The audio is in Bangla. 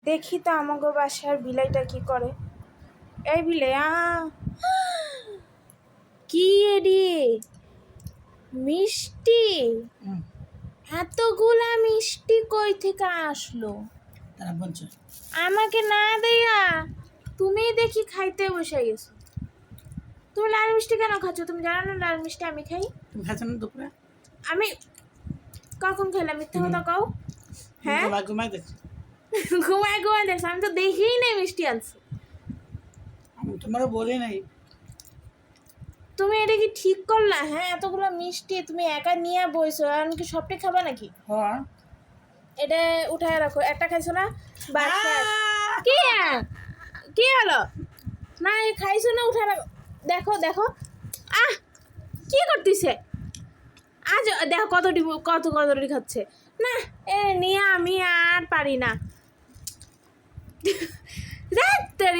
দেখি তো আমাগো বাসার বিলাইটা কি করে। এই বিলে কি এডি মিষ্টি, এতগুলা মিষ্টি কই থেকে আসলো? আমাকে না দেয়া তুমি দেখি খাইতে বসে গেছো। তুমি লাল মিষ্টি কেন খাচ্ছ? তুমি জানো না লাল মিষ্টি আমি খাই? তুমি খাচ্ছ না দুপুরে? আমি কখন খেলাম? মিথ্যা কথা কও। হ্যাঁ ঘুমাই দেখছি। ঘুমায় ঘুমায় দেখছো? আমি তো দেখিই নাই মিষ্টি আনছি। আমি তোমারও বলি নাই। তুমি এটা কি ঠিক করলা? হ্যাঁ, এতগুলো মিষ্টি তুমি একা নিয়ে বইছো, এমনকি সবটাই খাবা নাকি? হ্যাঁ, এটা উঠায় রাখো। একটা খাইছো না? বাচ্চা কি কি হলো? না খাইছো না, উঠায় রাখো। দেখো দেখো, কি করতেছে? আজ দেখো কতটি খাচ্ছে না। নিয়ে আমি আর পারি না।